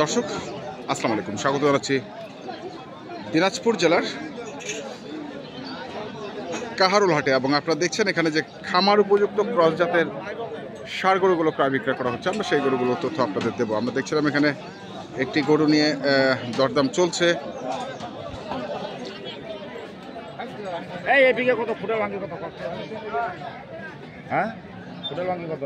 দর্শক আসসালামু আলাইকুম, স্বাগত জানাচ্ছি দিনাজপুর জেলার কাহারুল হাটে। এবং আপনারা দেখছেন এখানে যে খামার উপযুক্ত ক্রস জাতের ষাঁড় গরুগুলো প্রায় বিক্রয় করা হচ্ছে। আমরা সেই গরুগুলোর তথ্য আপনাদের দেবো। আমরা দেখছিলাম এখানে একটি গরু নিয়ে দরদাম চলছে। কত ফুটের ভাঙ্গি কত? হ্যাঁ, ফুটের ভাঙ্গি কত?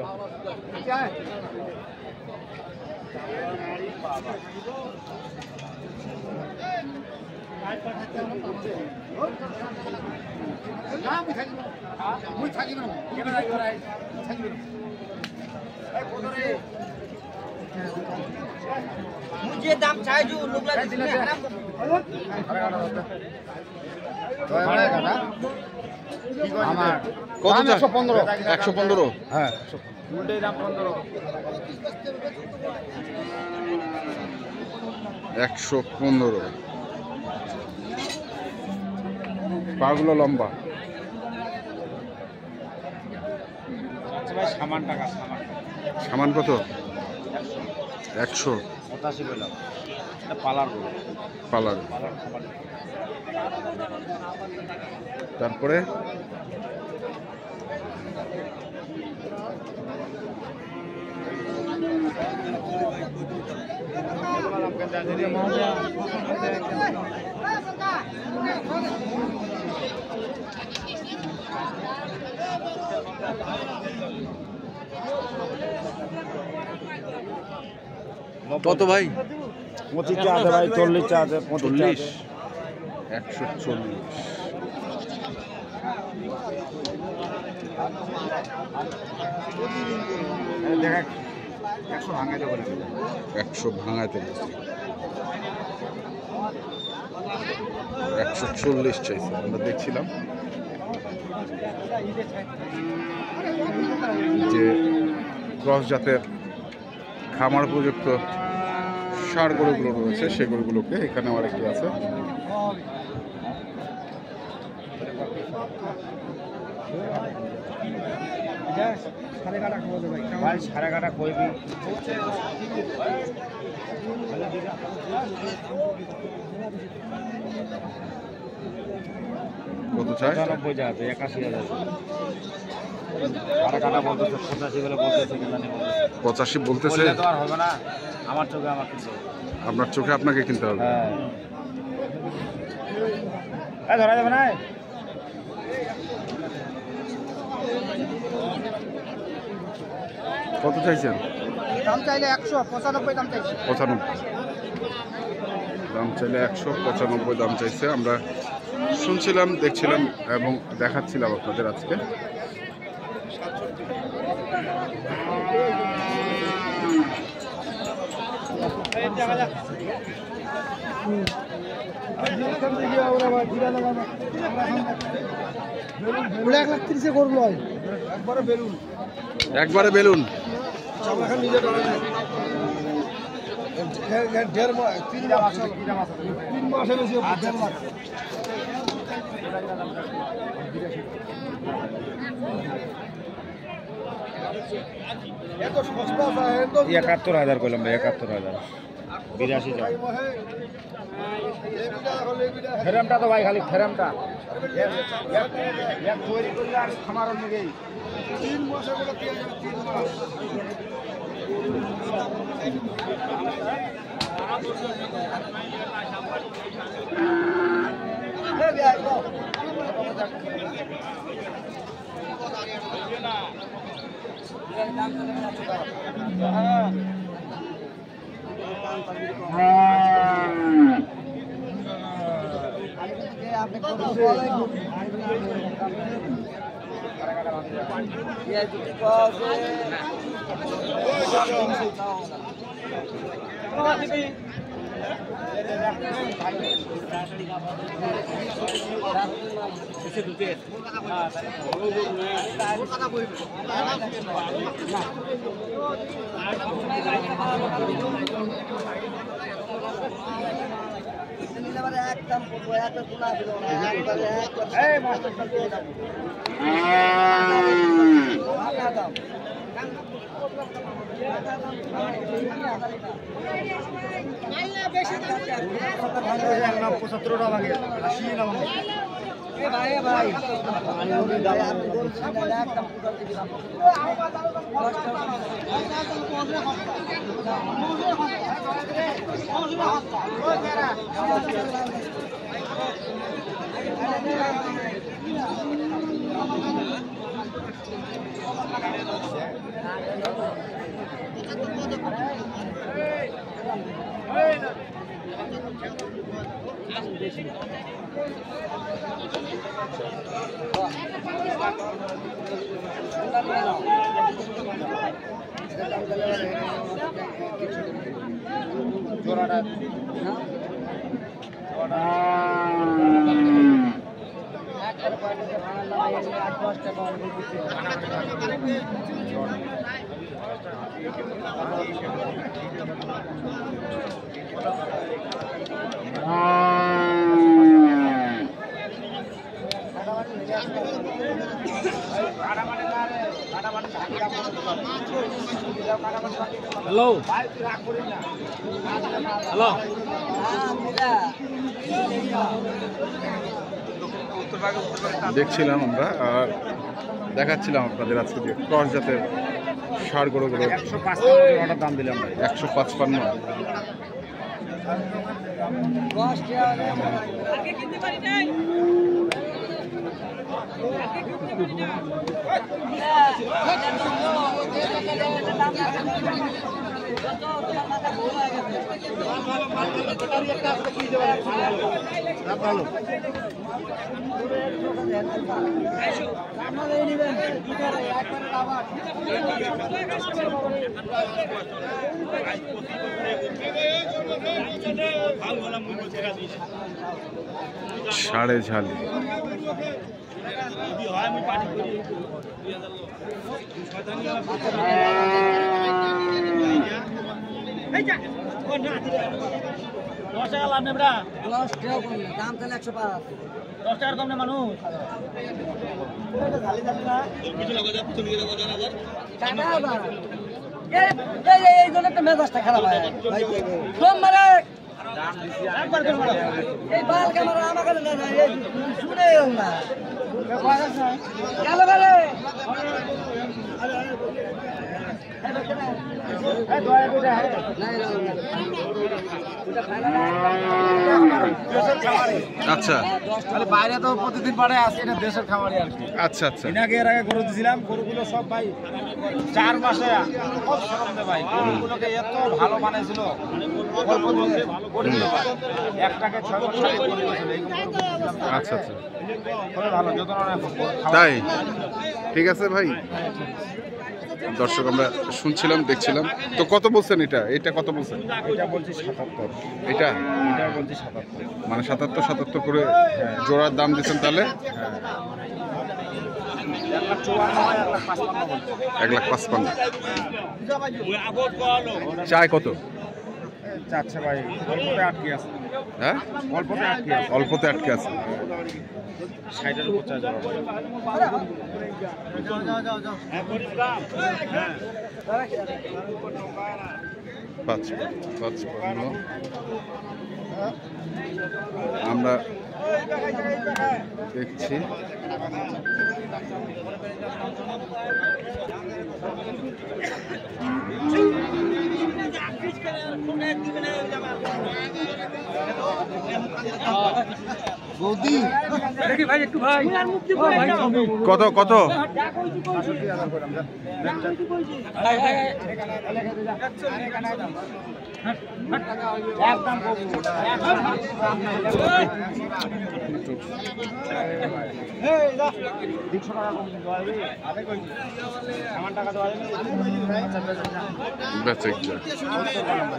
मुझे दाम चाहे जो लोग কত? 115। হ্যাঁ, 115। পাগুলো লম্বা। সামান টাকা সামান কত? 100। 85 বললাম। পালার গরু, পালার। তারপরে কত ভাই? 25 চা আছে ভাই, 40 চা আছে, 40। 140। দেখা 100 ভাঙাইতে বলে 100 ভাঙাতে গেছে। 140 চাইছে। আমরা দেখছিলাম যে ক্রস জাতের খামার উপযুক্ত ষাঁড় গরুগুলো রয়েছে, সেই গরুগুলোকে এখানে আমার একটি আছে। সাড়ে কাটা কইবি। কত চাই? 95 যা আছে, 81,000। সাড়ে কাটা বলতেছে 85 বলে বলতেছে, কেন 85 বলতেছে। তো আর হবে না, আমার চোখে আমার কিনতে হবে। আপনার চোখে আপনাকে কিনতে হবে। হ্যাঁ, ধরা যাবে না। কত চাইছেন? दाम चाहे 195 दाम चाहिए 95 দাম চাইলে 195 দাম চাইছে। আমরা শুনছিলাম, দেখছিলাম এবং দেখাচ্ছিলাম আপনাদের আজকে। একবারে বেলুন। ये 71,000 করলাম ভাই, 71,000। 82 যা। ফেরামটা তো ভাই, খালি ফেরামটা এক তৈরি করলে আর খামার অনুযায়ী 3 মাসে বলে 3 মাস। একদম হ্যালো হ্যালো দেখছিলাম আমরা আর দেখাচ্ছিলাম আপনাদের আজকে যে ক্রস জাতের ষাঁড় গরুগুলো 155 দাম দিলাম ভাই 155। সাড়ে ঝালি দাম তাহলে 105 10 টাকার কম না মানুষ এই জন্য একটা মেজাজটা খারাপ হয় মানে এই বাল ক্যামেরা আমার কাছে না শুনেও না গেল গেলে আচ্ছা বাইরে তো প্রতিদিন পারে আসে এটা দেশের খামারি আর কি আচ্ছা আচ্ছা এর আগে গরু দিয়েছিলাম গরুগুলো সব ভাই 4 মাসে খুব সরমে ভাই গরুগুলোকে এত ভালো বানাইছিল অল্প দিনে করে দিল ভাই একটাকে 6 বছর আগে করে দিয়েছিল এই গরুগুলো আচ্ছা আচ্ছা খুবই ভালো যত্ন তাই ঠিক আছে ভাই। দর্শক আমরা শুনছিলাম দেখছিলাম তো কত বলছেন এটা কত বলছেন? এটা বলছি 77 এটা বলছি 77 মানে 77 করে জোড়ার দাম দিচ্ছেন তাহলে 1,55,000 চায় কত? চাচ্ছে ভাই অল্পতে আটকে আছে হ্যাঁ অল্পতে আটকে আছে অল্পতে আটকে আছে 60 এর উপর চাই যাবে পাঁচ আমরা দেখছি কত কত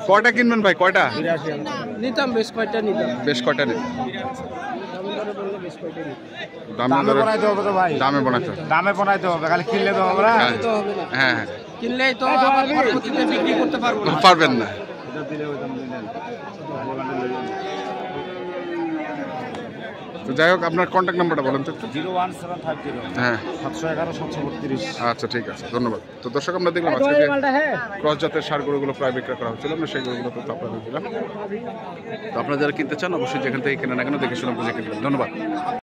কয়টা কিনবেন ভাই? কয়টা নিতাম বেশ কয়টা নিতাম বেশ কয়টা নিন দামে বানাইতে হবে দামে বানাইতে হবে খালি কিনলে তো হবে না হ্যাঁ হ্যাঁ কিনলেই তো আবার পরবর্তীতে বিক্রি করতে পারবো না পারবেন না তো যাই হোক, আপনার কন্ট্যাক্ট নাম্বারটা বলেন তো একটু। 01750 হ্যাঁ, 711 732। আচ্ছা ঠিক আছে, ধন্যবাদ। তো দর্শক, আমরা দেখলাম আজকে যে ক্রস জাতের সার গরুগুলো প্রায় বিক্রয় করা হচ্ছিল, আমরা সেই গরুগুলো তো আপনাদের দিলাম। তো আপনারা যারা কিনতে চান অবশ্যই যেখান থেকে কেনেন না কেন দেখে শুনে বুঝে কিনবেন। ধন্যবাদ।